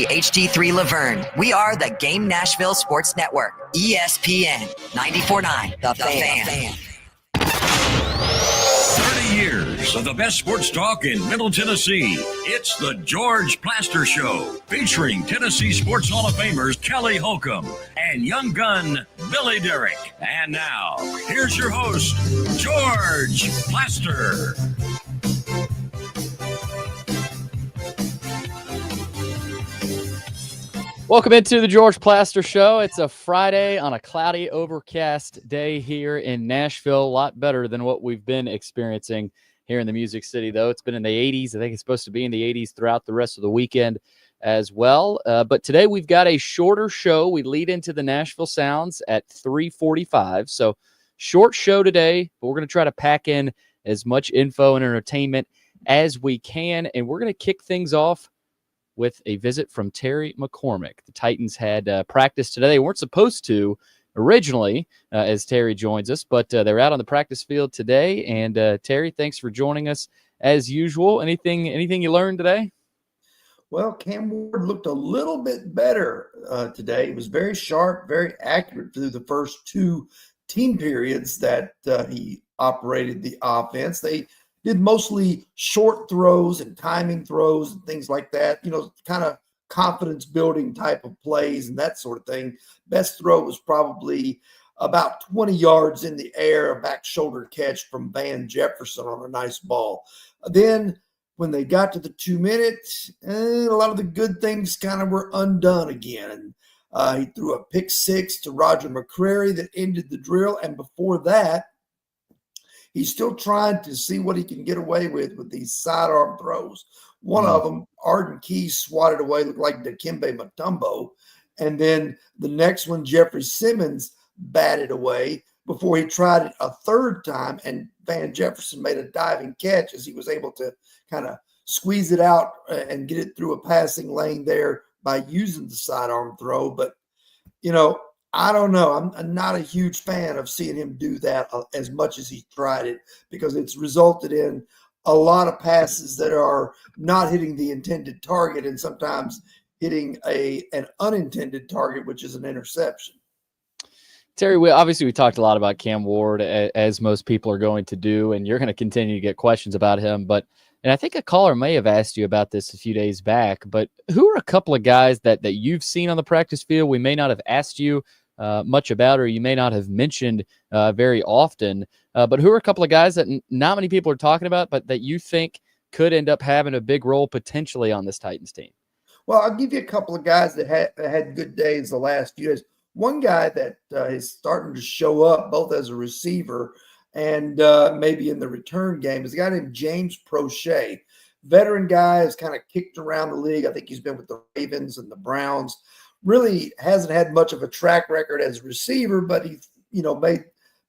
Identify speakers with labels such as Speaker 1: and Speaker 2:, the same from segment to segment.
Speaker 1: HD3 Laverne. We are the Game Nashville Sports Network. ESPN 94.9, The Fan.
Speaker 2: 30 years of the best sports talk in Middle Tennessee. It's the George Plaster Show, featuring Tennessee Sports Hall of Famers Kelly Holcomb and young gun Billy Derrick. And now, here's your host, George Plaster.
Speaker 3: Welcome into the George Plaster Show. It's a Friday on a cloudy, overcast day here in Nashville. A lot better than what we've been experiencing here in the Music City, though. It's been in the 80s. I think it's supposed to be in the 80s throughout the rest of the weekend as well. But today we've got a shorter show. We lead into the Nashville Sounds at 3:45. So short show today, but we're going to try to pack in as much info and entertainment as we can. And we're going to kick things off with a visit from Terry McCormick. The Titans had practice today. They weren't supposed to originally, as Terry joins us, but they're out on the practice field today. And Terry, thanks for joining us as usual. Anything you learned today?
Speaker 4: Well, Cam Ward looked a little bit better today. He was very sharp, very accurate through the first two team periods that he operated the offense. They did mostly short throws and timing throws and things like that, kind of confidence building type of plays and that sort of thing. Best throw was probably about 20 yards in the air, a back shoulder catch from Van Jefferson on a nice ball. Then when they got to the 2 minutes, a lot of the good things kind of were undone again. He threw a pick six to Roger McCrary that ended the drill. And before that, he's still trying to see what he can get away with these sidearm throws. One of them, Arden Key swatted away, looked like Dikembe Mutombo. And then the next one, Jeffrey Simmons batted away before he tried it a third time. And Van Jefferson made a diving catch as he was able to kind of squeeze it out and get it through a passing lane there by using the sidearm throw. But, I don't know. I'm not a huge fan of seeing him do that as much as he tried it, because it's resulted in a lot of passes that are not hitting the intended target and sometimes hitting an unintended target, which is an interception.
Speaker 3: Terry, we talked a lot about Cam Ward, as most people are going to do, and you're going to continue to get questions about him. And I think a caller may have asked you about this a few days back, but who are a couple of guys that you've seen on the practice field we may not have asked you much about, or you may not have mentioned very often, but who are a couple of guys that not many people are talking about, but that you think could end up having a big role potentially on this Titans team?
Speaker 4: Well, I'll give you a couple of guys that had good days the last few days. One guy that is starting to show up both as a receiver and maybe in the return game is a guy named James Prochet. Veteran guy, has kind of kicked around the league. I think he's been with the Ravens and the Browns. Really hasn't had much of a track record as a receiver, but he's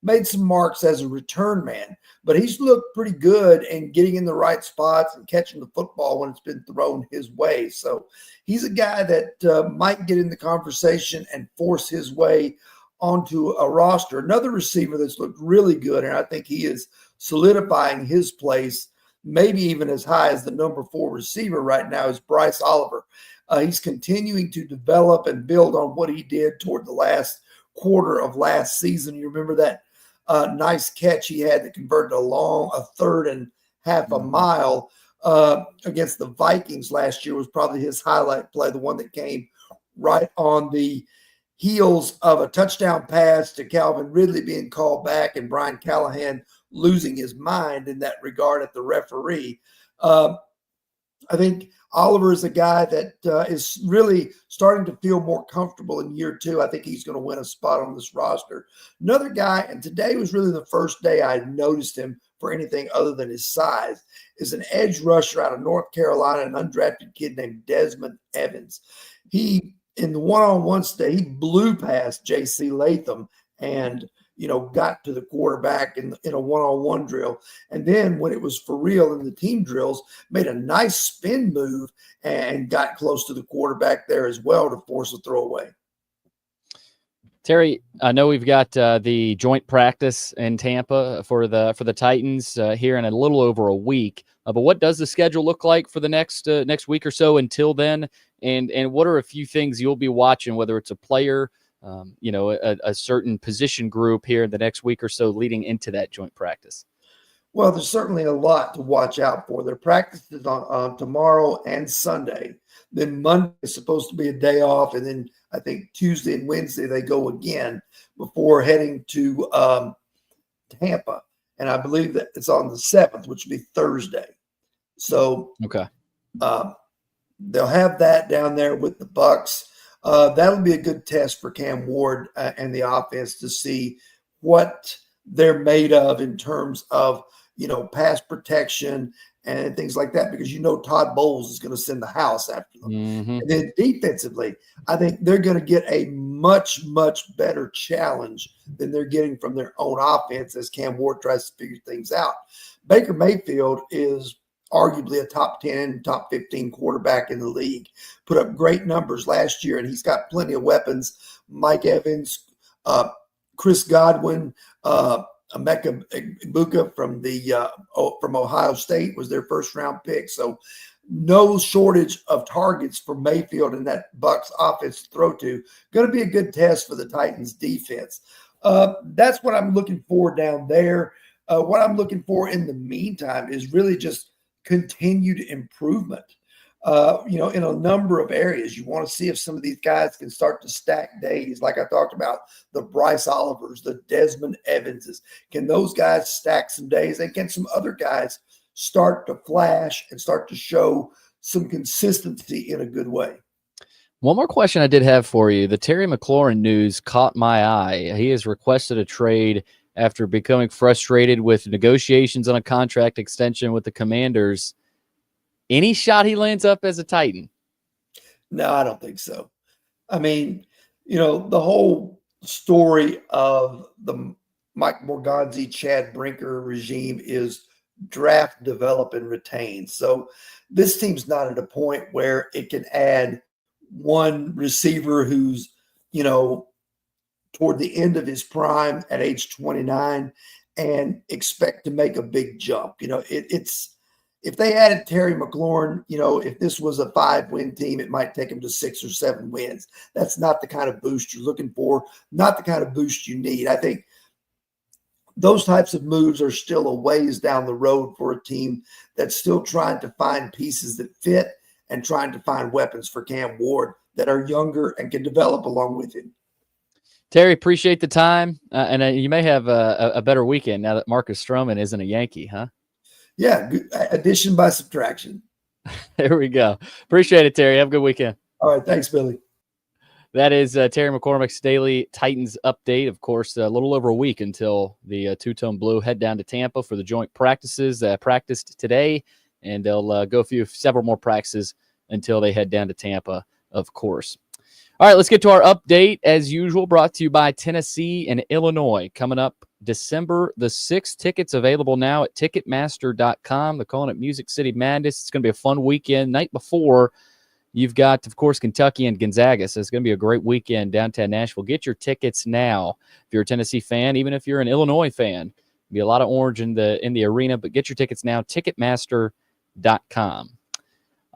Speaker 4: made some marks as a return man. But he's looked pretty good in getting in the right spots and catching the football when it's been thrown his way. So he's a guy that might get in the conversation and force his way onto a roster. Another receiver that's looked really good, and I think he is solidifying his place, maybe even as high as the number 4 receiver right now, is Bryce Oliver. He's continuing to develop and build on what he did toward the last quarter of last season. You remember that nice catch he had that converted a third and half a mile against the Vikings last year was probably his highlight play, the one that came right on the heels of a touchdown pass to Calvin Ridley being called back and Brian Callahan losing his mind in that regard at the referee. I think Oliver is a guy that is really starting to feel more comfortable in year 2. I think he's going to win a spot on this roster. Another guy, and today was really the first day I noticed him for anything other than his size, is an edge rusher out of North Carolina, an undrafted kid named Desmond Evans. He, in the one-on-one state, he blew past J.C. Latham and got to the quarterback in a one-on-one drill. And then when it was for real in the team drills, made a nice spin move and got close to the quarterback there as well to force a throwaway.
Speaker 3: Terry, I know we've got the joint practice in Tampa for the Titans here in a little over a week. But what does the schedule look like for the next week or so until then? And what are a few things you'll be watching, whether it's a player, a certain position group here in the next week or so leading into that joint practice?
Speaker 4: Well, there's certainly a lot to watch out for. Their practice is on tomorrow and Sunday. Then Monday is supposed to be a day off, and then I think Tuesday and Wednesday they go again before heading to Tampa. And I believe that it's on the 7th, which would be Thursday. So
Speaker 3: okay,
Speaker 4: they'll have that down there with the Bucks. That'll be a good test for Cam Ward and the offense to see what they're made of in terms of, pass protection and things like that, because Todd Bowles is going to send the house after them.
Speaker 3: Mm-hmm.
Speaker 4: And then defensively, I think they're going to get a much, much better challenge than they're getting from their own offense as Cam Ward tries to figure things out. Baker Mayfield is arguably a top 10, top 15 quarterback in the league. Put up great numbers last year, and he's got plenty of weapons. Mike Evans, Chris Godwin, Emeka Egbuka from Ohio State was their first round pick. So no shortage of targets for Mayfield and that Bucs offense to throw to. Going to be a good test for the Titans defense. That's what I'm looking for down there. What I'm looking for in the meantime is really just continued improvement. In a number of areas. You want to see if some of these guys can start to stack days, like I talked about, the Bryce Olivers, the Desmond Evanses. Can those guys stack some days? And can some other guys start to flash and start to show some consistency in a good way?
Speaker 3: One more question I did have for you. The Terry McLaurin news caught my eye. He has requested a trade after becoming frustrated with negotiations on a contract extension with the Commanders. Any shot he lands up as a Titan?
Speaker 4: No, I don't think so. I mean, the whole story of the Mike Morganzi, Chad Brinker regime is draft, develop, and retain. So this team's not at a point where it can add one receiver who's, toward the end of his prime at age 29 and expect to make a big jump. It's if they added Terry McLaurin, if this was a 5-win team, it might take them to 6 or 7 wins. That's not the kind of boost you're looking for, not the kind of boost you need. I think those types of moves are still a ways down the road for a team that's still trying to find pieces that fit and trying to find weapons for Cam Ward that are younger and can develop along with him.
Speaker 3: Terry, appreciate the time. And you may have a better weekend now that Marcus Stroman isn't a Yankee, huh?
Speaker 4: Yeah, good. Addition by subtraction.
Speaker 3: There we go. Appreciate it, Terry. Have a good weekend.
Speaker 4: All right. Thanks, Billy.
Speaker 3: That is Terry McCormick's daily Titans update. Of course, a little over a week until the Two-Tone Blue head down to Tampa for the joint practices. Practiced today, and they'll go several more practices until they head down to Tampa, of course. All right, let's get to our update, as usual, brought to you by Tennessee and Illinois. Coming up December the 6th. Tickets available now at Ticketmaster.com. They're calling it Music City Madness. It's going to be a fun weekend. Night before, you've got, of course, Kentucky and Gonzaga. So it's going to be a great weekend downtown Nashville. Get your tickets now. If you're a Tennessee fan, even if you're an Illinois fan, there'll be a lot of orange in the arena, but get your tickets now, Ticketmaster.com.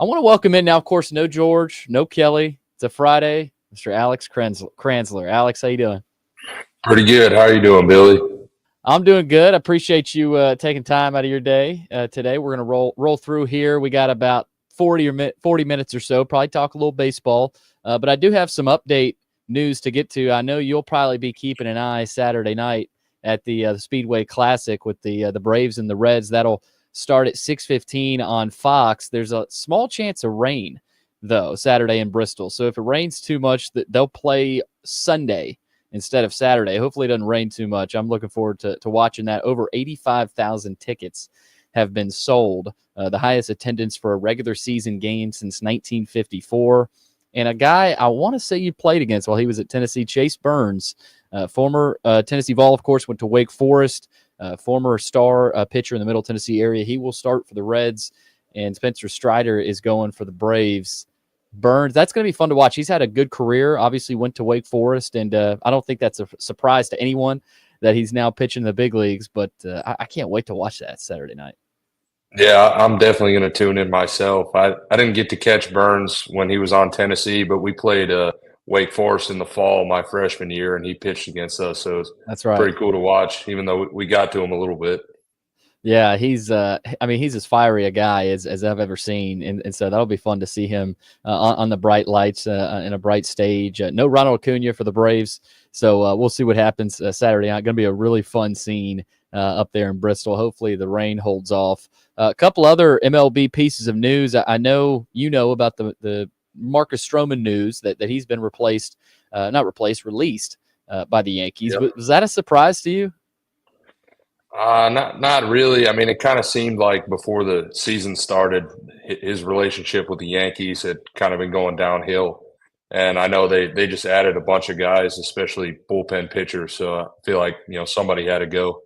Speaker 3: I want to welcome in now, of course, no George, no Kelly. It's a Friday. Mr. Alex Kranzler. Alex, how you doing?
Speaker 5: Pretty good. How are you doing, Billy?
Speaker 3: I'm doing good. I appreciate you taking time out of your day today. We're going to roll through here. We got about 40 minutes or so, probably talk a little baseball. But I do have some update news to get to. I know you'll probably be keeping an eye Saturday night at the Speedway Classic with the Braves and the Reds. That'll start at 6:15 on Fox. There's a small chance of rain, though, Saturday in Bristol. So if it rains too much, they'll play Sunday instead of Saturday. Hopefully it doesn't rain too much. I'm looking forward to watching that. Over 85,000 tickets have been sold, the highest attendance for a regular season game since 1954. And a guy I want to say you played against while he was at Tennessee, Chase Burns, former Tennessee Vol, of course, went to Wake Forest, former star pitcher in the Middle Tennessee area. He will start for the Reds, and Spencer Strider is going for the Braves. Burns. That's going to be fun to watch. He's had a good career. Obviously, went to Wake Forest, and I don't think that's a surprise to anyone that he's now pitching in the big leagues. But I can't wait to watch that Saturday night.
Speaker 5: Yeah, I'm definitely going to tune in myself. I didn't get to catch Burns when he was on Tennessee, but we played Wake Forest in the fall my freshman year, and he pitched against us. So it's
Speaker 3: That's right.
Speaker 5: pretty cool to watch, even though we got to him a little bit.
Speaker 3: Yeah, he's he's as fiery a guy as I've ever seen, and so that'll be fun to see him on the bright lights in a bright stage. No Ronald Acuna for the Braves, so we'll see what happens Saturday night. Going to be a really fun scene up there in Bristol. Hopefully the rain holds off. A couple other MLB pieces of news. I know you know about the Marcus Stroman news that he's been released by the Yankees.
Speaker 5: Yep.
Speaker 3: Was that a surprise to you?
Speaker 5: Not really. I mean, it kind of seemed like before the season started, his relationship with the Yankees had kind of been going downhill. And I know they just added a bunch of guys, especially bullpen pitchers. So I feel like, somebody had to go.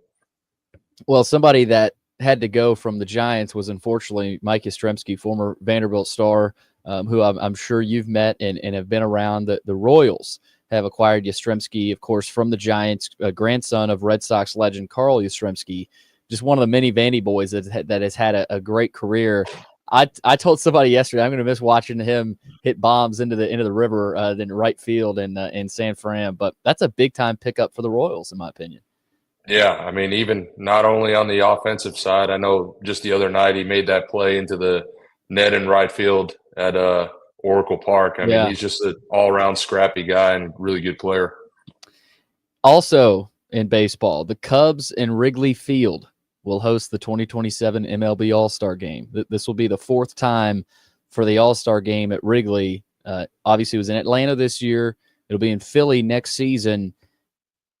Speaker 3: Well, somebody that had to go from the Giants was unfortunately Mike Yastrzemski, former Vanderbilt star, who I'm sure you've met and have been around. The Royals have acquired Yastrzemski, of course, from the Giants, grandson of Red Sox legend Carl Yastrzemski, just one of the many Vandy boys that has had a great career. I told somebody yesterday I'm going to miss watching him hit bombs into the river in right field in San Fran, but that's a big time pickup for the Royals, in my opinion.
Speaker 5: Yeah, I mean, even not only on the offensive side, I know just the other night he made that play into the net in right field at Oracle Park. I mean, he's just an all-around scrappy guy and really good player.
Speaker 3: Also in baseball, the Cubs in Wrigley Field will host the 2027 MLB All-Star Game. This will be the fourth time for the All-Star Game at Wrigley. Obviously, it was in Atlanta this year. It'll be in Philly next season.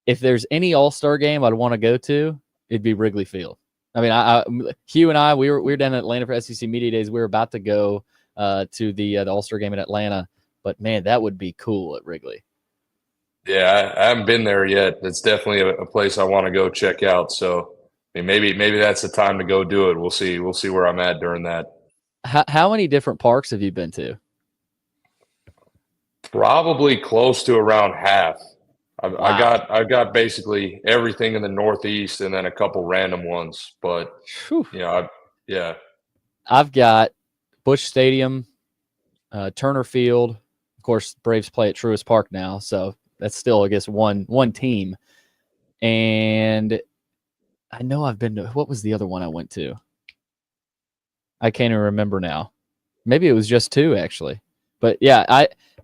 Speaker 3: If there's any All-Star game I'd want to go to, it'd be Wrigley Field. I mean, Hugh and I, we were down in Atlanta for SEC Media Days. We were about to go to the All-Star game in Atlanta, but man, that would be cool at Wrigley.
Speaker 5: Yeah, I haven't been there yet. It's definitely a place I want to go check out. So I mean, maybe that's the time to go do it. We'll see where I'm at during that.
Speaker 3: How many different parks have you been to?
Speaker 5: Probably close to around half.
Speaker 3: Wow.
Speaker 5: I got basically everything in the Northeast and then a couple random ones. But
Speaker 3: I've got Busch Stadium, Turner Field. Of course, Braves play at Truist Park now, so that's still, I guess, one team. And I know I've been to, what was the other one I went to? I can't even remember now. Maybe it was just two, actually. But yeah,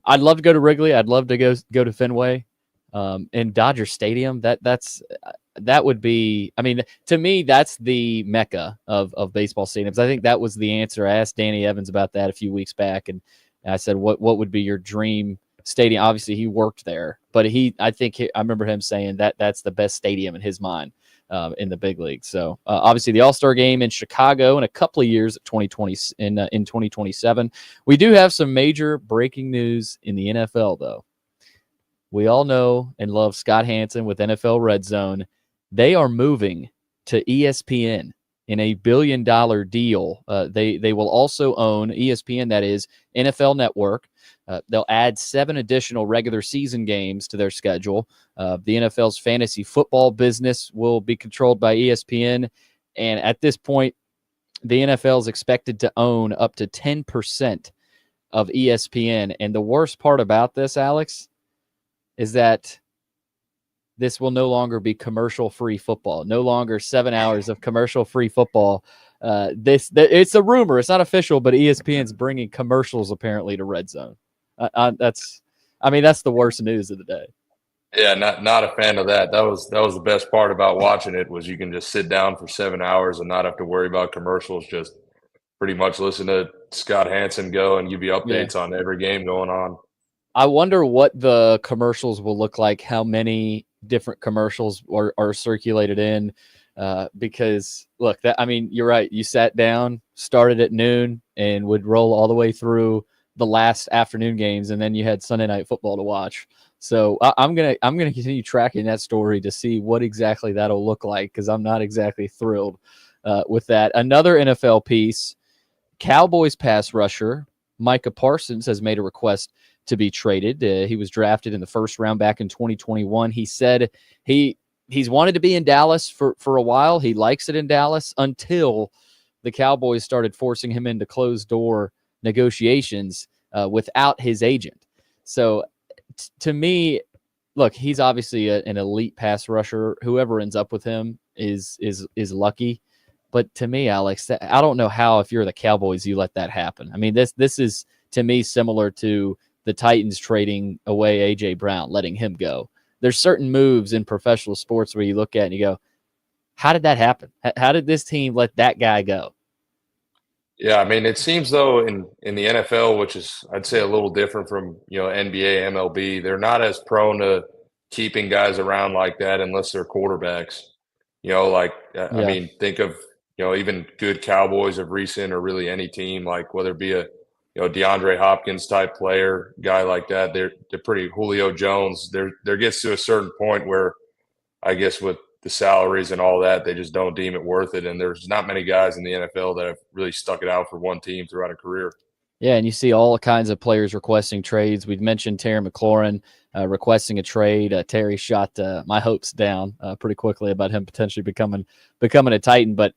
Speaker 3: I'd love to go to Wrigley. I'd love to go to Fenway. And Dodger Stadium, that would be, I mean, to me, that's the mecca of baseball stadiums. I think that was the answer. I asked Danny Evans about that a few weeks back, and I said, what would be your dream stadium? Obviously, he worked there, but I remember him saying that's the best stadium in his mind in the big league. So obviously the All-Star game in Chicago in a couple of years, 2020 in 2027. We do have some major breaking news in the NFL, though. We all know and love Scott Hansen with NFL Red Zone. They are moving to ESPN in a $1 billion deal. They will also own ESPN, that is NFL Network. They'll add 7 additional regular season games to their schedule. The NFL's fantasy football business will be controlled by ESPN. And at this point, the NFL is expected to own up to 10% of ESPN. And the worst part about this, Alex, is that this will no longer be commercial-free football. No longer 7 hours of commercial-free football. It's a rumor. It's not official, but ESPN's bringing commercials apparently to Red Zone. That's the worst news of the day.
Speaker 5: Yeah, not a fan of that. That was the best part about watching it, was you can just sit down for 7 hours and not have to worry about commercials. Just pretty much listen to Scott Hansen go and give you updates on every game going on.
Speaker 3: I wonder what the commercials will look like, how many different commercials are circulated in, because look, you're right. You sat down, started at noon, and would roll all the way through the last afternoon games, and then you had Sunday Night Football to watch. So I'm gonna continue tracking that story to see what exactly that'll look like, because I'm not exactly thrilled with that. Another NFL piece: Cowboys pass rusher Micah Parsons has made a request to be traded. He was drafted in the first round back in 2021. He said he's wanted to be in Dallas for a while. He likes it in Dallas until the Cowboys started forcing him into closed-door negotiations without his agent. So to me, look, he's obviously an elite pass rusher. Whoever ends up with him is lucky. But to me, Alex, I don't know how, if you're the Cowboys, you let that happen. I mean, this is, to me, similar to the Titans trading away A.J. Brown, letting him go. There's certain moves in professional sports where you look at and you go, how did that happen? How did this team let that guy go?
Speaker 5: Yeah, I mean, it seems though in the NFL, which is I'd say a little different from NBA, MLB, they're not as prone to keeping guys around like that unless they're quarterbacks. I mean, think of even good Cowboys of recent, or really any team, like whether it be a DeAndre Hopkins type player, guy like that. They're pretty Julio Jones. There gets to a certain point where I guess with the salaries and all that, they just don't deem it worth it. And there's not many guys in the NFL that have really stuck it out for one team throughout a career.
Speaker 3: Yeah, and you see all kinds of players requesting trades. We've mentioned Terry McLaurin requesting a trade. Terry shot my hopes down pretty quickly about him potentially becoming a Titan. But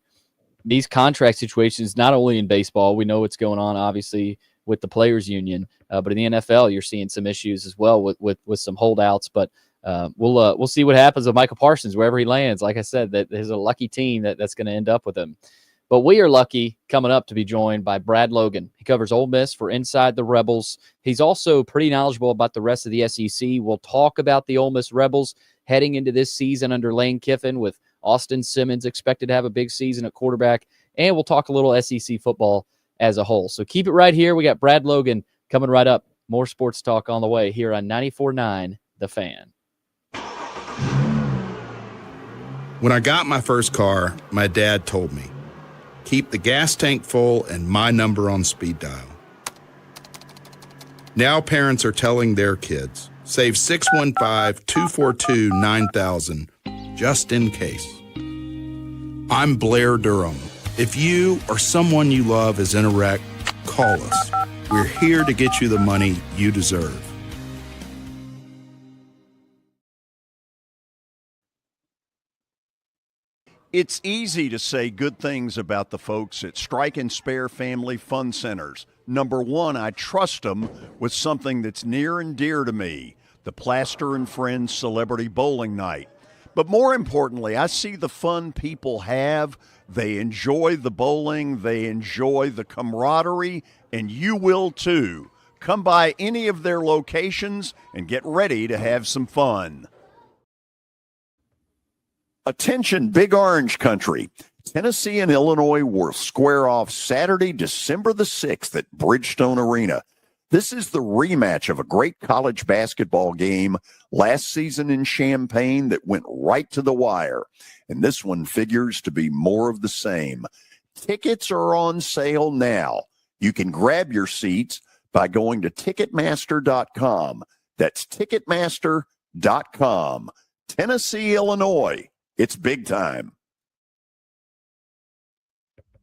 Speaker 3: these contract situations, not only in baseball, we know what's going on, obviously, with the players' union, but in the NFL, you're seeing some issues as well with some holdouts. But we'll see what happens with Michael Parsons wherever he lands. Like I said, that there's a lucky team that's going to end up with him. But we are lucky coming up to be joined by Brad Logan. He covers Ole Miss for Inside the Rebels. He's also pretty knowledgeable about the rest of the SEC. We'll talk about the Ole Miss Rebels heading into this season under Lane Kiffin, with Austin Simmons expected to have a big season at quarterback. And we'll talk a little SEC football as a whole. So keep it right here. We got Brad Logan coming right up. More sports talk on the way here on 94.9 The Fan.
Speaker 6: When I got my first car, my dad told me, keep the gas tank full and my number on speed dial. Now parents are telling their kids, save 615-242-9000 just in case. I'm Blair Durham. If you or someone you love is in a wreck, call us. We're here to get you the money you deserve.
Speaker 7: It's easy to say good things about the folks at Strike and Spare Family Fun Centers. Number one, I trust them with something that's near and dear to me, the Plaster and Friends Celebrity Bowling Night. But more importantly, I see the fun people have. They enjoy the bowling, they enjoy the camaraderie, and you will too. Come by any of their locations and get ready to have some fun. Attention, Big Orange Country. Tennessee and Illinois will square off Saturday, December the 6th at Bridgestone Arena. This is the rematch of a great college basketball game last season in Champaign that went right to the wire. And this one figures to be more of the same. Tickets are on sale now. You can grab your seats by going to Ticketmaster.com. That's Ticketmaster.com. Tennessee, Illinois. It's big time.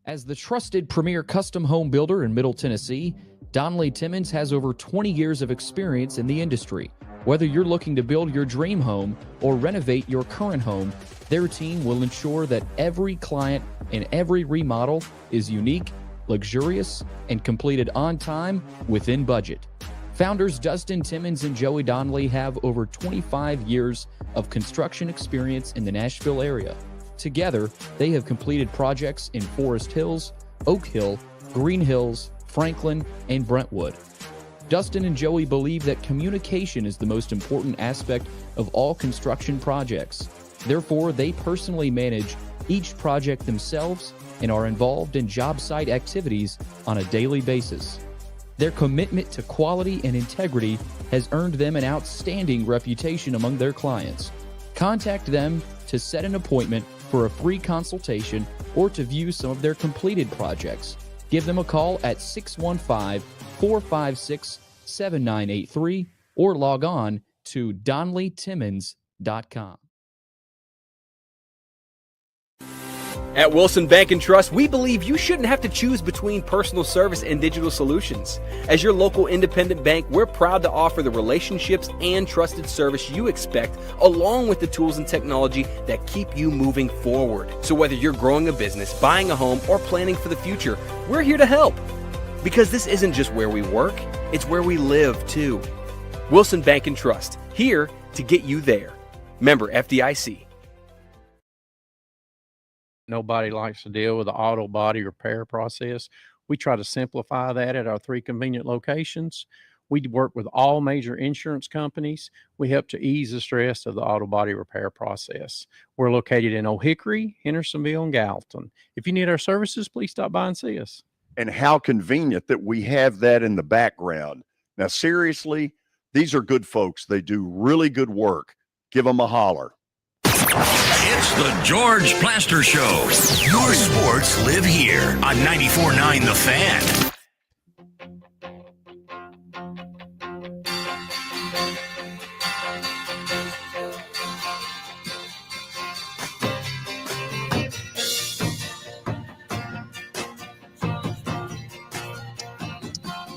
Speaker 8: As the trusted premier custom home builder in Middle Tennessee, Donnelly Timmons has over 20 years of experience in the industry. Whether you're looking to build your dream home or renovate your current home, their team will ensure that every client and every remodel is unique, luxurious, and completed on time within budget. Founders Dustin Timmons and Joey Donnelly have over 25 years of construction experience in the Nashville area. Together, they have completed projects in Forest Hills, Oak Hill, Green Hills, Franklin, and Brentwood. Dustin and Joey believe that communication is the most important aspect of all construction projects. Therefore, they personally manage each project themselves and are involved in job site activities on a daily basis. Their commitment to quality and integrity has earned them an outstanding reputation among their clients. Contact them to set an appointment for a free consultation or to view some of their completed projects. Give them a call at 615-456-7983 or log on to DonnellyTimmons.com.
Speaker 9: At Wilson Bank and Trust, we believe you shouldn't have to choose between personal service and digital solutions. As your local independent bank, we're proud to offer the relationships and trusted service you expect, along with the tools and technology that keep you moving forward. So whether you're growing a business, buying a home, or planning for the future, we're here to help. Because this isn't just where we work, it's where we live too. Wilson Bank and Trust, here to get you there. Member FDIC.
Speaker 10: Nobody likes to deal with the auto body repair process. We try to simplify that at our 3 convenient locations. We work with all major insurance companies. We help to ease the stress of the auto body repair process. We're located in Old Hickory, Hendersonville, and Gallatin. If you need our services, please stop by and see us.
Speaker 7: And how convenient that we have that in the background. Now, seriously, these are good folks. They do really good work. Give them a holler.
Speaker 2: It's the George Plaster Show. Your sports live here on 94.9 The Fan.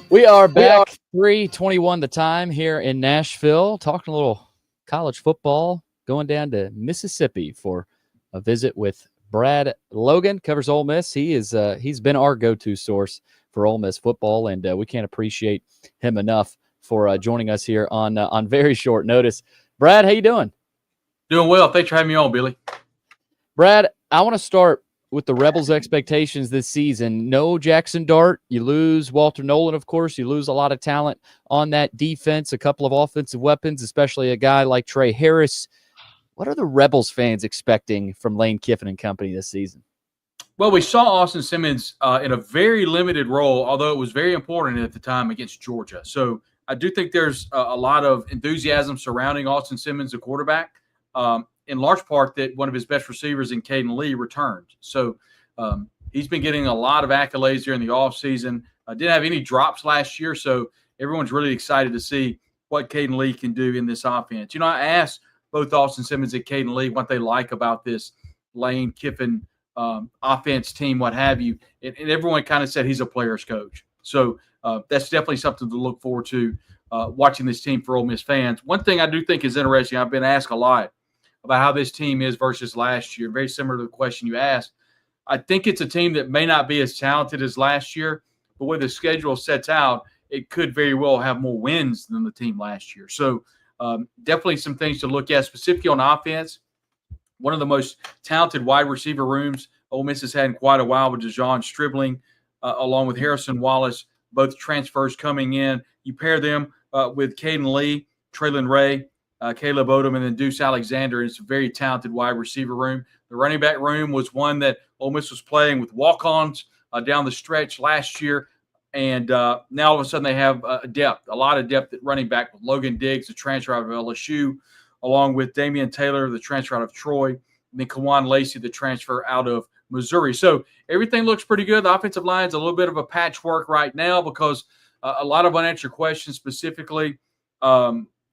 Speaker 3: We are back, 3:21 the time here in Nashville, talking a little college football, going down to Mississippi for a visit with Brad Logan, covers Ole Miss. He's been our go-to source for Ole Miss football, and we can't appreciate him enough for joining us here on very short notice. Brad, how you doing?
Speaker 11: Doing well. Thanks for having me on, Billy.
Speaker 3: Brad, I want to start with the Rebels' expectations this season. No Jackson Dart. You lose Walter Nolan, of course. You lose a lot of talent on that defense, a couple of offensive weapons, especially a guy like Trey Harris. What are the Rebels fans expecting from Lane Kiffin and company this season?
Speaker 11: Well, we saw Austin Simmons in a very limited role, although it was very important at the time against Georgia. So I do think there's a lot of enthusiasm surrounding Austin Simmons, the quarterback. In large part that one of his best receivers in Caden Lee returned. So he's been getting a lot of accolades during the offseason. Didn't have any drops last year, so everyone's really excited to see what Caden Lee can do in this offense. You know, I asked both Austin Simmons and Caden Lee what they like about this Lane Kiffin offense team, what have you, and everyone kind of said he's a player's coach. So that's definitely something to look forward to watching this team for Ole Miss fans. One thing I do think is interesting, I've been asked a lot about how this team is versus last year, very similar to the question you asked. I think it's a team that may not be as talented as last year, but when the schedule sets out, it could very well have more wins than the team last year. So definitely some things to look at, specifically on offense. One of the most talented wide receiver rooms Ole Miss has had in quite a while with DeJon Stribling, along with Harrison Wallace, both transfers coming in. You pair them with Caden Lee, Traylon Ray, Caleb Odom, and then Deuce Alexander. It's a very talented wide receiver room. The running back room was one that Ole Miss was playing with walk-ons down the stretch last year, and now all of a sudden they have a lot of depth at running back with Logan Diggs, the transfer out of LSU, along with Damian Taylor, the transfer out of Troy, and then Kawan Lacey, the transfer out of Missouri. So everything looks pretty good. The offensive line is a little bit of a patchwork right now because a lot of unanswered questions, specifically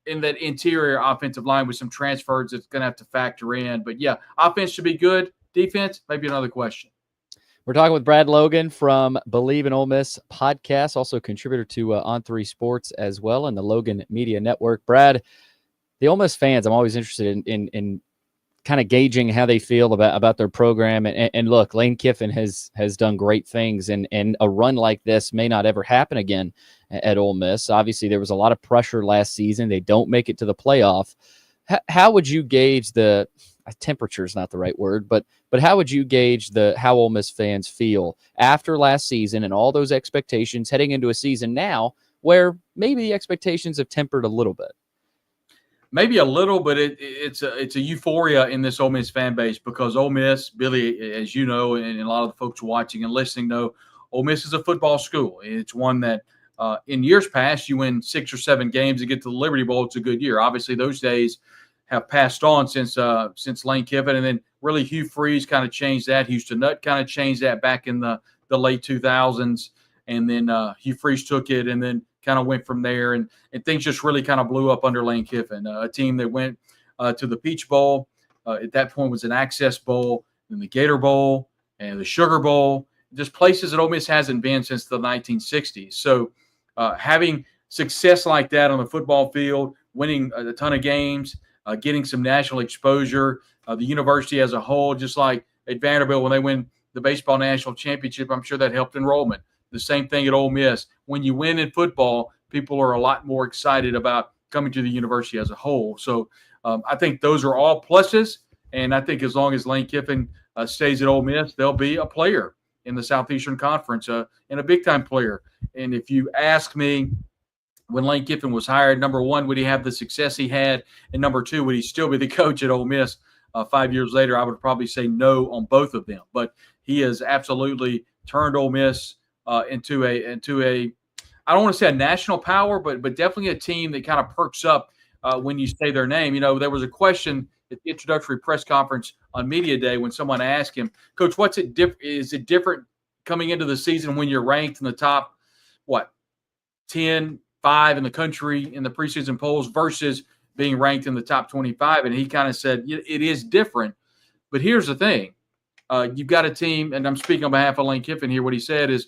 Speaker 11: in that interior offensive line with some transfers that's going to have to factor in. But, yeah, offense should be good. Defense, maybe another question.
Speaker 3: We're talking with Brad Logan from Believe in Ole Miss podcast, also contributor to On3 Sports as well, and the Logan Media Network. Brad, the Ole Miss fans, I'm always interested in kind of gauging how they feel about their program. And look, Lane Kiffin has done great things, and a run like this may not ever happen again at Ole Miss. Obviously, there was a lot of pressure last season. They don't make it to the playoff. How would you gauge the temperature is not the right word, but how would you gauge how Ole Miss fans feel after last season and all those expectations heading into a season now where maybe the expectations have tempered a little bit?
Speaker 11: Maybe a little, but it's a euphoria in this Ole Miss fan base because Ole Miss, Billy, as you know, and a lot of the folks watching and listening know, Ole Miss is a football school. It's one that in years past, you win 6 or 7 games and get to the Liberty Bowl. It's a good year. Obviously, those days have passed on since Lane Kiffin, and then really Hugh Freeze kind of changed that. Houston Nutt kind of changed that back in the late 2000s, and then Hugh Freeze took it and then kind of went from there, and things just really kind of blew up under Lane Kiffin. A team that went to the Peach Bowl, at that point was an Access Bowl, then the Gator Bowl, and the Sugar Bowl, just places that Ole Miss hasn't been since the 1960s. So having success like that on the football field, winning a ton of games, getting some national exposure, the university as a whole, just like at Vanderbilt when they win the baseball national championship, I'm sure that helped enrollment. The same thing at Ole Miss. When you win in football, people are a lot more excited about coming to the university as a whole. So I think those are all pluses. And I think as long as Lane Kiffin stays at Ole Miss, they'll be a player in the Southeastern Conference and a big-time player. And if you ask me, when Lane Kiffin was hired, number one, would he have the success he had? And number two, would he still be the coach at Ole Miss 5 years later? I would probably say no on both of them. But he has absolutely turned Ole Miss into a I don't want to say a national power, but definitely a team that kind of perks up when you say their name. You know, there was a question at the introductory press conference on Media Day when someone asked him, Coach, is it different coming into the season when you're ranked in the top, 10, 5 in the country in the preseason polls versus being ranked in the top 25? And he kind of said, it is different. But here's the thing. You've got a team, and I'm speaking on behalf of Lane Kiffin here. What he said is,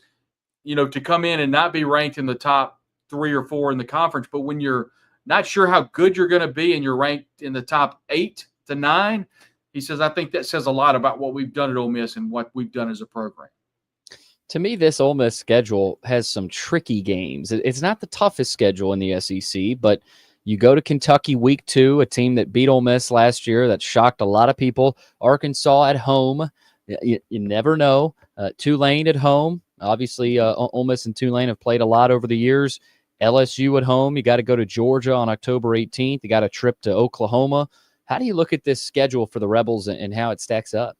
Speaker 11: to come in and not be ranked in the top 3 or 4 in the conference, but when you're not sure how good you're going to be and you're ranked in the top 8 to 9, he says, I think that says a lot about what we've done at Ole Miss and what we've done as a program.
Speaker 3: To me, this Ole Miss schedule has some tricky games. It's not the toughest schedule in the SEC, but you go to Kentucky week 2, a team that beat Ole Miss last year that shocked a lot of people. Arkansas at home. You never know. Tulane at home. Obviously, Ole Miss and Tulane have played a lot over the years. LSU at home. You got to go to Georgia on October 18th. You got a trip to Oklahoma. How do you look at this schedule for the Rebels and how it stacks up?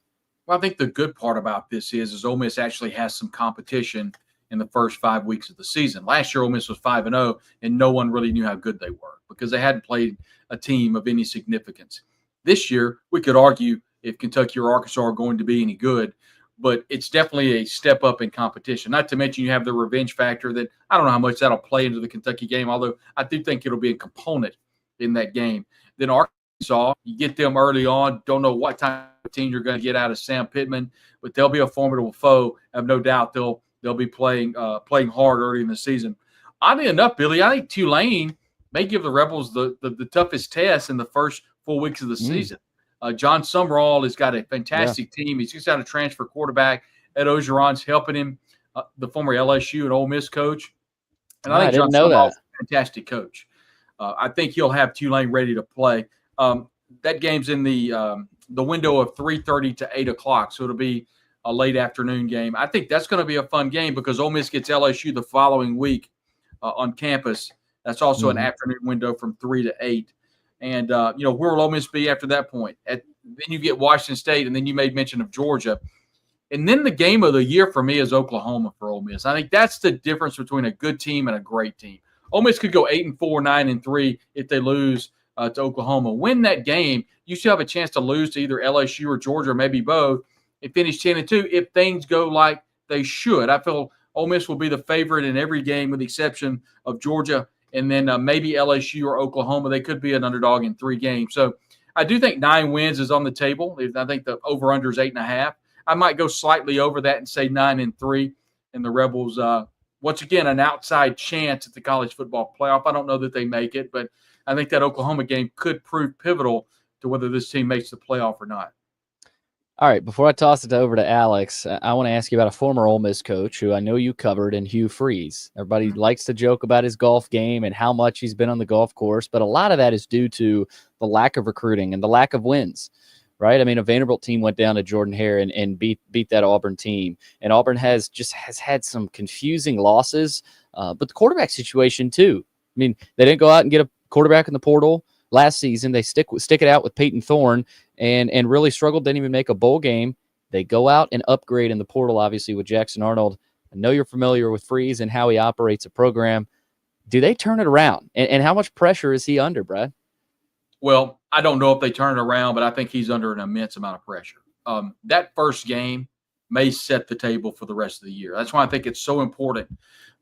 Speaker 11: Well, I think the good part about this is Ole Miss actually has some competition in the first 5 weeks of the season. Last year, Ole Miss was 5-0, and no one really knew how good they were because they hadn't played a team of any significance. This year, we could argue if Kentucky or Arkansas are going to be any good, but it's definitely a step up in competition. Not to mention you have the revenge factor that I don't know how much that'll play into the Kentucky game, although I do think it'll be a component in that game. Then Arkansas, you get them early on, don't know what type of team you're going to get out of Sam Pittman, but they'll be a formidable foe. I have no doubt they'll be playing hard early in the season. Oddly enough, Billy, I think Tulane may give the Rebels the toughest test in the first 4 weeks of the season. John Sumrall has got a fantastic team. He's just got a transfer quarterback. Ed Ogeron's helping him, the former LSU and Ole Miss coach. And I think John Sumrall's a fantastic coach. I think he'll have Tulane ready to play. That game's in the window of 3:30 to 8 o'clock, so it'll be a late afternoon game. I think that's going to be a fun game because Ole Miss gets LSU the following week on campus. That's also an afternoon window from 3 to 8. And, where will Ole Miss be after that point? Then you get Washington State, and then you made mention of Georgia. And then the game of the year for me is Oklahoma for Ole Miss. I think that's the difference between a good team and a great team. Ole Miss could go 8-4, 9-3 if they lose to Oklahoma. Win that game, you still have a chance to lose to either LSU or Georgia or maybe both and finish 10-2 if things go like they should. I feel Ole Miss will be the favorite in every game with the exception of Georgia. And then maybe LSU or Oklahoma, they could be an underdog in 3 games. So I do think 9 wins is on the table. I think the over-under is 8.5. I might go slightly over that and say 9-3. And the Rebels, once again, an outside chance at the college football playoff. I don't know that they make it, but I think that Oklahoma game could prove pivotal to whether this team makes the playoff or not.
Speaker 3: All right, before I toss it over to Alex, I want to ask you about a former Ole Miss coach who I know you covered, in Hugh Freeze. Everybody likes to joke about his golf game and how much he's been on the golf course, but a lot of that is due to the lack of recruiting and the lack of wins, right? I mean, a Vanderbilt team went down to Jordan-Hare and beat that Auburn team, and Auburn has had some confusing losses, but the quarterback situation too. I mean, they didn't go out and get a quarterback in the portal last season. They stick it out with Peyton Thorne and really struggled. Didn't even make a bowl game. They go out and upgrade in the portal, obviously, with Jackson Arnold. I know you're familiar with Freeze and how he operates a program. Do they turn it around? And how much pressure is he under, Brad?
Speaker 11: Well, I don't know if they turn it around, but I think he's under an immense amount of pressure. That first game may set the table for the rest of the year. That's why I think it's so important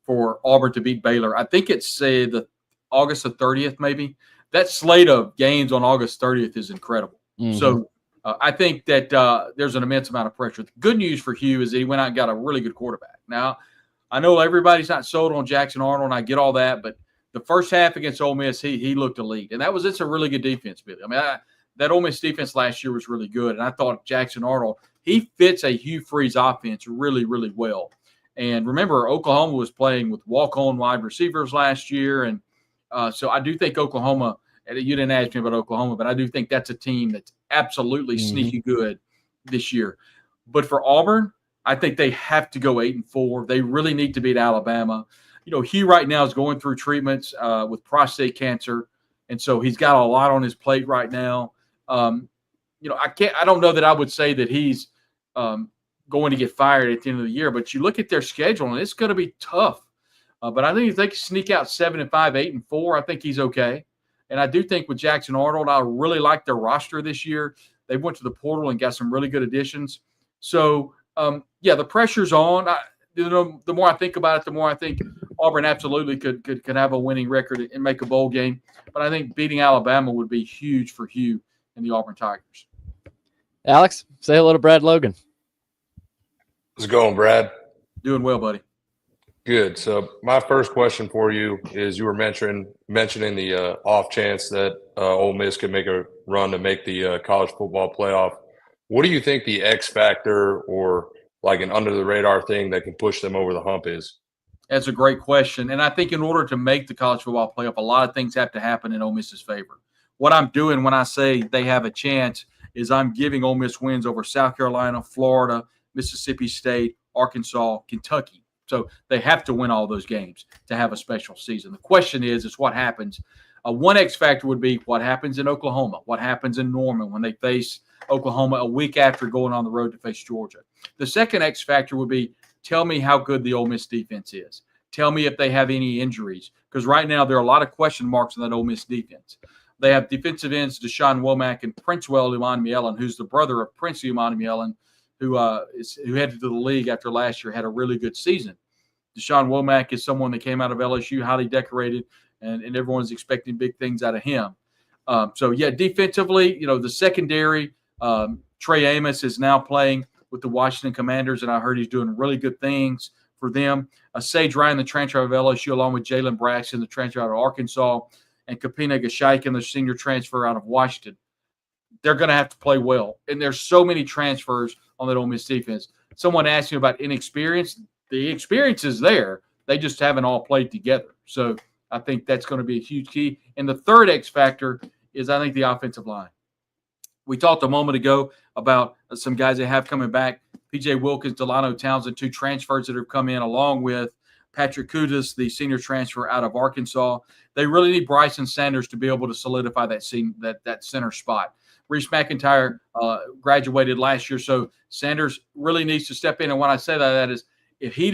Speaker 11: for Auburn to beat Baylor. I think it's the August the 30th, maybe. That slate of games on August 30th is incredible. Mm-hmm. So I think that there's an immense amount of pressure. The good news for Hugh is that he went out and got a really good quarterback. Now, I know everybody's not sold on Jackson Arnold, and I get all that, but the first half against Ole Miss, he looked elite, and it's a really good defense, Billy. I mean, that Ole Miss defense last year was really good, and I thought Jackson Arnold, he fits a Hugh Freeze offense really, really well. And remember, Oklahoma was playing with walk-on wide receivers last year, and so I do think Oklahoma. You didn't ask me about Oklahoma, but I do think that's a team that's absolutely sneaky good this year. But for Auburn, I think they have to go 8-4. They really need to beat Alabama. Hugh right now is going through treatments with prostate cancer, and so he's got a lot on his plate right now. I don't know that I would say that he's going to get fired at the end of the year, but you look at their schedule and it's going to be tough. But I think if they can sneak out 7-5, 8-4, I think he's okay. And I do think with Jackson Arnold, I really like their roster this year. They went to the portal and got some really good additions. So, the pressure's on. The more I think about it, the more I think Auburn absolutely could have a winning record and make a bowl game. But I think beating Alabama would be huge for Hugh and the Auburn Tigers.
Speaker 3: Alex, say hello to Brad Logan.
Speaker 5: How's it going, Brad?
Speaker 11: Doing well, buddy.
Speaker 5: Good. So my first question for you is you were mentioning the off chance that Ole Miss could make a run to make the college football playoff. What do you think the X factor or like an under-the-radar thing that can push them over the hump is?
Speaker 11: That's a great question. And I think in order to make the college football playoff, a lot of things have to happen in Ole Miss's favor. What I'm doing when I say they have a chance is I'm giving Ole Miss wins over South Carolina, Florida, Mississippi State, Arkansas, Kentucky. So they have to win all those games to have a special season. The question is what happens. One X factor would be what happens in Oklahoma, what happens in Norman when they face Oklahoma a week after going on the road to face Georgia. The second X factor would be tell me how good the Ole Miss defense is. Tell me if they have any injuries, because right now there are a lot of question marks on that Ole Miss defense. They have defensive ends Deshaun Womack and Princewell Umanmielen, who's the brother of Prince Umanmielen, who headed to the league after last year, had a really good season. Deshaun Womack is someone that came out of LSU, highly decorated, and everyone's expecting big things out of him. Defensively, the secondary, Trey Amos is now playing with the Washington Commanders, and I heard he's doing really good things for them. Sage Ryan, the transfer out of LSU, along with Jalen Braxton, the transfer out of Arkansas, and Kapina Gashaikin, the senior transfer out of Washington. They're going to have to play well. And there's so many transfers on that Ole Miss defense. Someone asked me about inexperience. The experience is there. They just haven't all played together. So I think that's going to be a huge key. And the third X factor is I think the offensive line. We talked a moment ago about some guys that have coming back. P.J. Wilkins, Delano Townsend, two transfers that have come in, along with Patrick Kudus, the senior transfer out of Arkansas. They really need Bryson Sanders to be able to solidify that center spot. Reese McIntyre graduated last year, so Sanders really needs to step in. And when I say that is if he's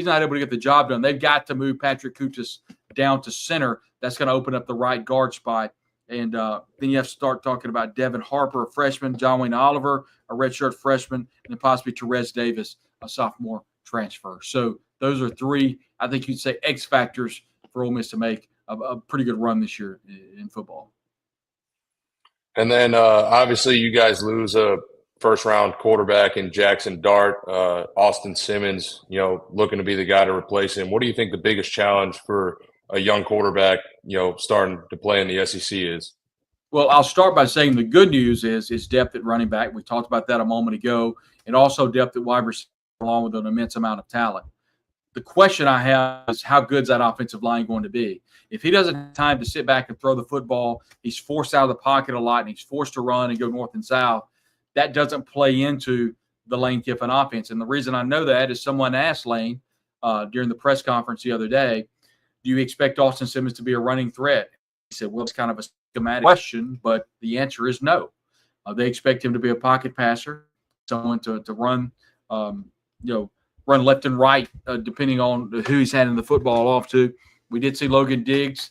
Speaker 11: not able to get the job done, they've got to move Patrick Kudus down to center. That's going to open up the right guard spot. And then you have to start talking about Devin Harper, a freshman, John Wayne Oliver, a redshirt freshman, and then possibly Therese Davis, a sophomore transfer. So those are three, I think you'd say, X factors for Ole Miss to make a pretty good run this year in football.
Speaker 5: And then obviously you guys lose a first-round quarterback in Jackson Dart, Austin Simmons, looking to be the guy to replace him. What do you think the biggest challenge for a young quarterback, starting to play in the SEC is?
Speaker 11: Well, I'll start by saying the good news is depth at running back. We talked about that a moment ago, and also depth at wide receiver, along with an immense amount of talent. The question I have is how good is that offensive line going to be? If he doesn't have time to sit back and throw the football, he's forced out of the pocket a lot, and he's forced to run and go north and south. That doesn't play into the Lane Kiffin offense. And the reason I know that is someone asked Lane during the press conference the other day, do you expect Austin Simmons to be a running threat? He said, well, it's kind of a schematic question, but the answer is no. They expect him to be a pocket passer, someone to run, run left and right, depending on who he's handing the football off to. We did see Logan Diggs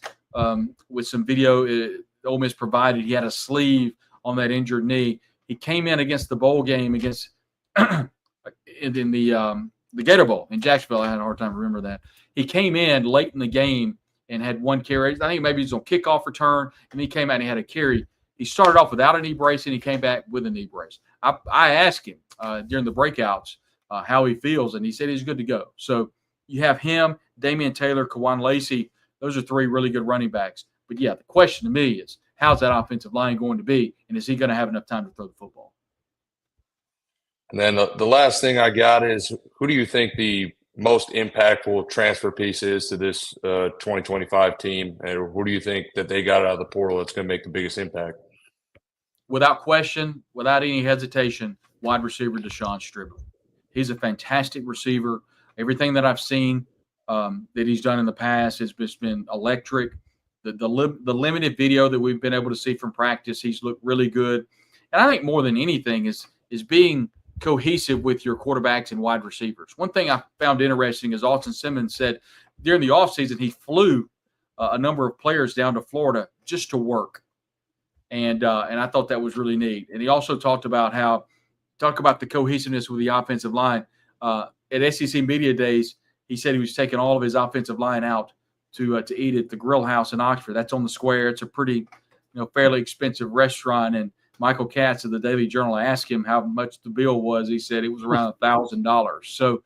Speaker 11: with some video Ole Miss provided. He had a sleeve on that injured knee. He came in against the bowl game against in the Gator Bowl in Jacksonville. I had a hard time remembering that. He came in late in the game and had one carry. I think maybe he was on kickoff return, and he came out and he had a carry. He started off without a knee brace, and he came back with a knee brace. I asked him during the breakouts how he feels, and he said he's good to go. So you have him, Damian Taylor, Kawan Lacey. Those are three really good running backs. But, yeah, the question to me is, how's that offensive line going to be, and is he going to have enough time to throw the football?
Speaker 5: And then the last thing I got is, who do you think the most impactful transfer piece is to this 2025 team? And who do you think that they got out of the portal that's going to make the biggest impact?
Speaker 11: Without question, without any hesitation, wide receiver Deshaun Stribling. He's a fantastic receiver. Everything that I've seen that he's done in the past has just been electric. The limited video that we've been able to see from practice, he's looked really good. And I think more than anything is being cohesive with your quarterbacks and wide receivers. One thing I found interesting is Austin Simmons said during the offseason he flew a number of players down to Florida just to work. And I thought that was really neat. And he also talked about the cohesiveness with the offensive line. At SEC Media Days, he said he was taking all of his offensive line out to eat at the Grill House in Oxford. That's on the square. It's a pretty, fairly expensive restaurant. And Michael Katz of the Daily Journal asked him how much the bill was. He said it was around $1,000. So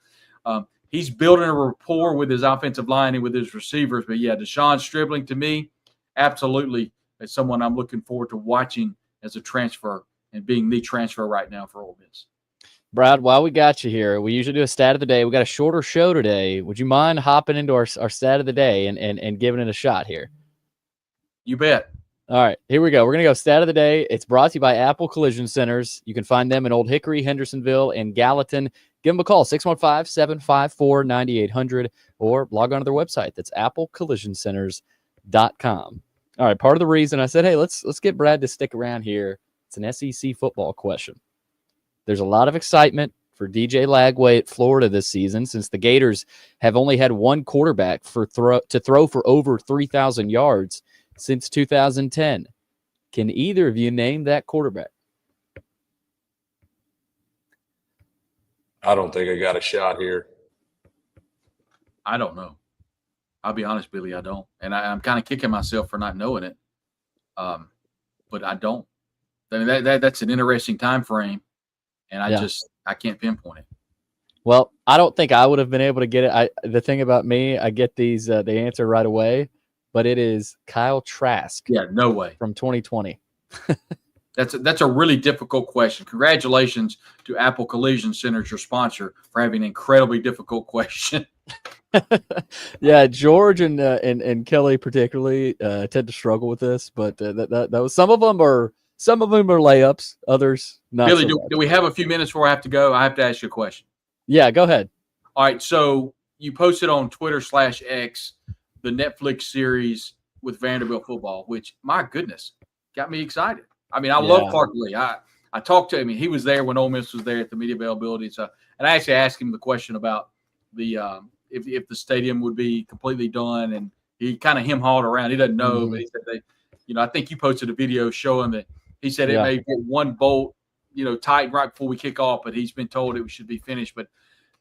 Speaker 11: he's building a rapport with his offensive line and with his receivers. But, yeah, Deshaun Stribling, to me, absolutely is someone I'm looking forward to watching as a transfer and being the transfer right now for Ole Miss.
Speaker 3: Brad, while we got you here, we usually do a stat of the day. We got a shorter show today. Would you mind hopping into our stat of the day and giving it a shot here?
Speaker 11: You bet.
Speaker 3: All right, here we go. We're going to go stat of the day. It's brought to you by Apple Collision Centers. You can find them in Old Hickory, Hendersonville, and Gallatin. Give them a call, 615-754-9800, or log on to their website. That's applecollisioncenters.com. All right, part of the reason I said, hey, let's get Brad to stick around here, it's an SEC football question. There's a lot of excitement for DJ Lagway at Florida this season since the Gators have only had one quarterback to throw for over 3,000 yards since 2010. Can either of you name that quarterback?
Speaker 5: I don't think I got a shot here.
Speaker 11: I don't know. I'll be honest, Billy, I don't. And I'm kind of kicking myself for not knowing it. But I don't. I mean, that's an interesting time frame, and I can't pinpoint it.
Speaker 3: Well, I don't think I would have been able to get it. The thing about me, I get these the answer right away, but it is Kyle Trask.
Speaker 11: Yeah, no way.
Speaker 3: From 2020.
Speaker 11: That's a really difficult question. Congratulations to Apple Collision Centers, your sponsor, for having an incredibly difficult question.
Speaker 3: Yeah, George and Kelly particularly tend to struggle with this, but that was some of them are layups, others not.
Speaker 11: Billy,
Speaker 3: so
Speaker 11: do we have a few minutes before I have to go? I have to ask you a question.
Speaker 3: Yeah, go ahead.
Speaker 11: All right, so you posted on Twitter/X the Netflix series with Vanderbilt football, which, my goodness, got me excited. I mean, I love Clark Lee. I talked to him. He was there when Ole Miss was there at the media availability. So, and I actually asked him the question about the if the stadium would be completely done, and he kind of hawed around. He doesn't know, but he said I think you posted a video showing that he said it may get one bolt, tight right before we kick off, but he's been told it should be finished. But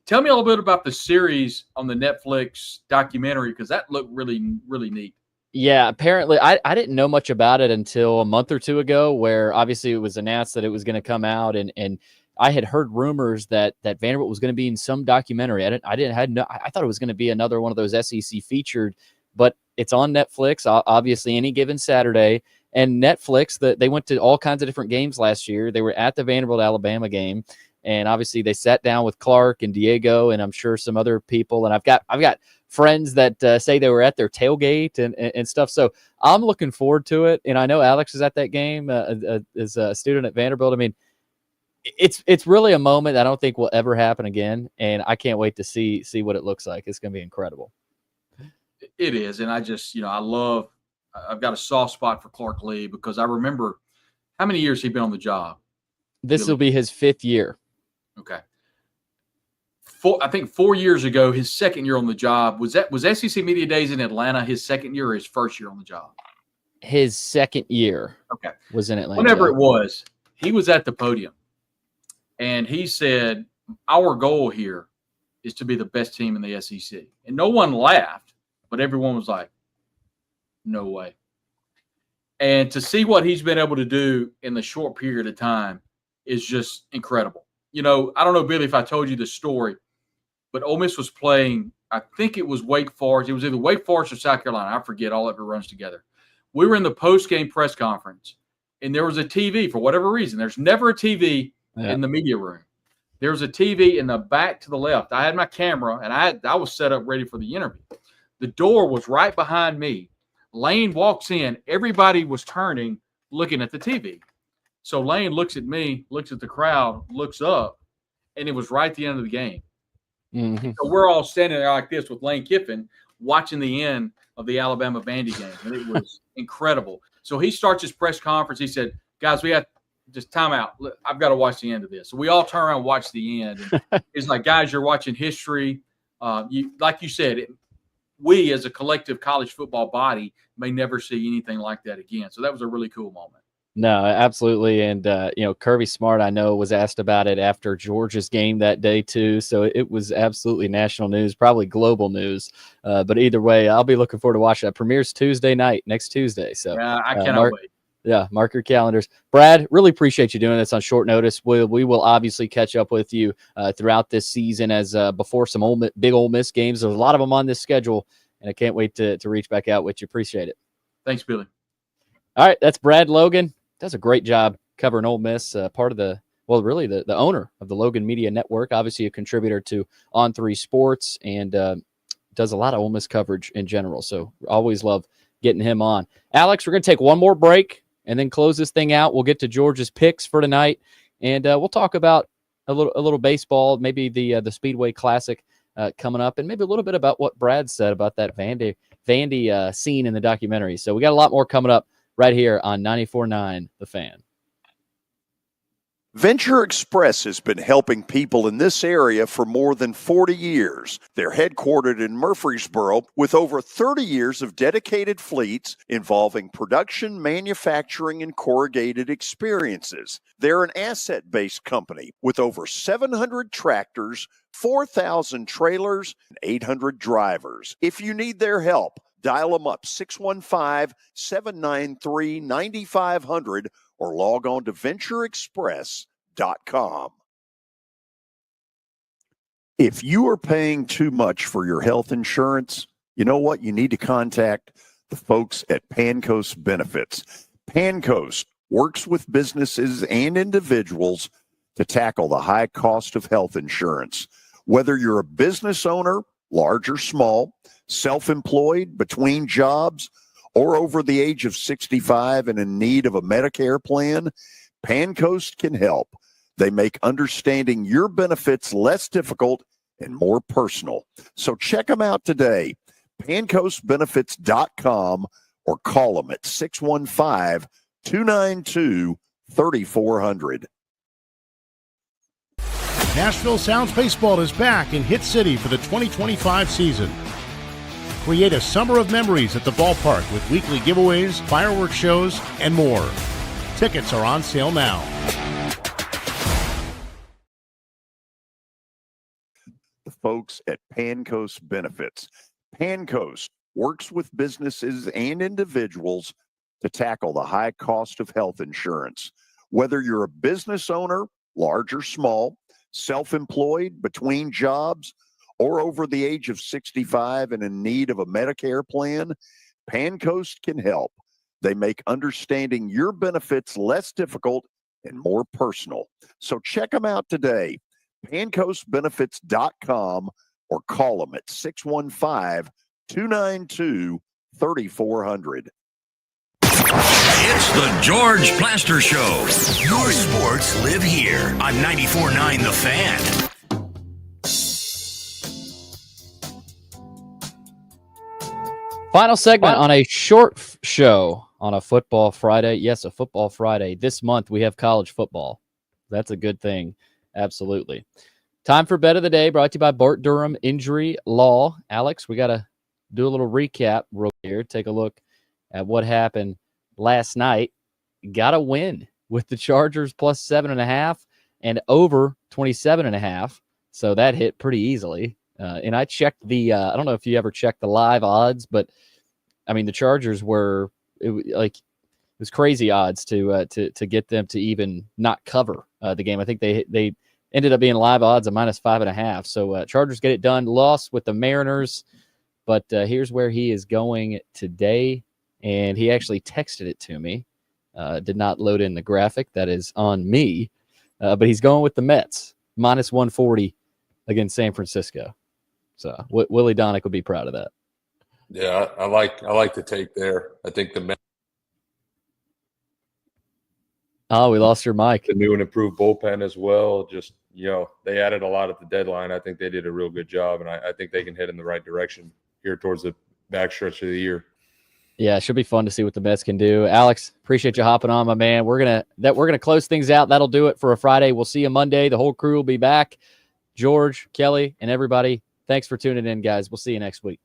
Speaker 11: tell me a little bit about the series on the Netflix documentary, because that looked really, really neat.
Speaker 3: Yeah, apparently I didn't know much about it until a month or two ago, where obviously it was announced that it was going to come out, and I had heard rumors that Vanderbilt was going to be in some documentary. I thought it was going to be another one of those SEC featured, but it's on Netflix, obviously any given Saturday. And Netflix, they went to all kinds of different games last year. They were at the Vanderbilt Alabama game, and obviously they sat down with Clark and Diego, and I'm sure some other people. And I've got friends that say they were at their tailgate and stuff. So I'm looking forward to it. And I know Alex is at that game as a student at Vanderbilt. I mean, it's really a moment that I don't think will ever happen again. And I can't wait to see what it looks like. It's going to be incredible.
Speaker 11: It is. And I just, I've got a soft spot for Clark Lee, because I remember how many years he'd been on the job.
Speaker 3: This will be his 5th year.
Speaker 11: Okay. I think 4 years ago, his second year on the job, was SEC Media Days in Atlanta his second year or his first year on the job?
Speaker 3: His second year.
Speaker 11: Okay.
Speaker 3: Was in Atlanta.
Speaker 11: Whenever it was, he was at the podium, and he said, our goal here is to be the best team in the SEC. And no one laughed, but everyone was like, no way. And to see what he's been able to do in the short period of time is just incredible. I don't know, Billy, if I told you the story, but Ole Miss was playing, I think it was Wake Forest. It was either Wake Forest or South Carolina. I forget. All of it runs together. We were in the post-game press conference, and there was a TV for whatever reason. There's never a TV in the media room. There was a TV in the back to the left. I had my camera, and I was set up ready for the interview. The door was right behind me. Lane walks in. Everybody was turning, looking at the TV. So Lane looks at me, looks at the crowd, looks up, and it was right at the end of the game.
Speaker 3: Mm-hmm.
Speaker 11: So we're all standing there like this with Lane Kiffin watching the end of the Alabama Vandy game, and it was incredible. So he starts his press conference. He said, guys, we have just time out. I've got to watch the end of this. So we all turn around and watch the end. And it's like, guys, you're watching history. Like you said, we as a collective college football body may never see anything like that again. So that was a really cool moment.
Speaker 3: No, absolutely. And, Kirby Smart, I know, was asked about it after Georgia's game that day, too. So it was absolutely national news, probably global news. But either way, I'll be looking forward to watching that. Premieres Tuesday night, next Tuesday. So
Speaker 11: yeah, I cannot wait.
Speaker 3: Yeah, mark your calendars. Brad, really appreciate you doing this on short notice. We will obviously catch up with you throughout this season as before some big Ole Miss games. There's a lot of them on this schedule, and I can't wait to reach back out with you. Appreciate it.
Speaker 11: Thanks, Billy.
Speaker 3: All right, that's Brad Logan. Does a great job covering Ole Miss, part of the owner of the Logan Media Network, obviously a contributor to On3 Sports, and does a lot of Ole Miss coverage in general. So always love getting him on. Alex, we're going to take one more break and then close this thing out. We'll get to Georgia's picks for tonight, and we'll talk about a little baseball, maybe the Speedway Classic coming up, and maybe a little bit about what Brad said about that Vandy scene in the documentary. So we got a lot more coming up right here on 94.9 The Fan.
Speaker 7: Venture Express has been helping people in this area for more than 40 years. They're headquartered in Murfreesboro with over 30 years of dedicated fleets involving production, manufacturing, and corrugated experiences. They're an asset-based company with over 700 tractors, 4,000 trailers, and 800 drivers. If you need their help, dial them up, 615-793-9500, or log on to ventureexpress.com. If you are paying too much for your health insurance, you know what? You need to contact the folks at Pancoast Benefits. Pancoast works with businesses and individuals to tackle the high cost of health insurance. Whether you're a business owner, large or small, self-employed, between jobs, or over the age of 65 and in need of a Medicare plan, Pancoast can help. They make understanding your benefits less difficult and more personal. So check them out today, pancoastbenefits.com, or call them at 615-292-3400.
Speaker 12: Nashville Sounds Baseball is back in Hit City for the 2025 season. Create a summer of memories at the ballpark with weekly giveaways, fireworks shows, and more. Tickets are on sale now.
Speaker 7: The folks at Pancoast Benefits. Pancoast works with businesses and individuals to tackle the high cost of health insurance. Whether you're a business owner, large or small, self-employed, between jobs, or over the age of 65 and in need of a Medicare plan, Pancoast can help. They make understanding your benefits less difficult and more personal. So check them out today, pancoastbenefits.com, or call them at 615-292-3400.
Speaker 2: It's the George Plaster Show. Your sports live here on 94.9 The Fan.
Speaker 3: Final segment on a short show on a football Friday. Yes, a football Friday. This month we have college football. That's a good thing. Absolutely. Time for Bet of the Day, brought to you by Bart Durham Injury Law. Alex, we got to do a little recap real here. Take a look at what happened last night. Got a win with the Chargers plus 7.5 and over 27.5. So that hit pretty easily. And I checked the, I don't know if you ever checked the live odds, but I mean, the Chargers were like was crazy odds to get them to even not cover the game. I think they ended up being live odds of -5.5. So Chargers get it done. Lost with the Mariners, but here's where he is going today, and he actually texted it to me. Did not load in the graphic. That is on me. But he's going with the Mets, -140 against San Francisco. So Willie Donick would be proud of that.
Speaker 5: Yeah, I like the take there. I think the Mets,
Speaker 3: Oh, we lost your mic.
Speaker 5: the new and improved bullpen as well. Just, they added a lot at the deadline. I think they did a real good job, and I think they can head in the right direction here towards the backstretch of the year.
Speaker 3: Yeah, it should be fun to see what the Mets can do. Alex, appreciate you hopping on, my man. We're gonna close things out. That'll do it for a Friday. We'll see you Monday. The whole crew will be back. George, Kelly, and everybody, thanks for tuning in, guys. We'll see you next week.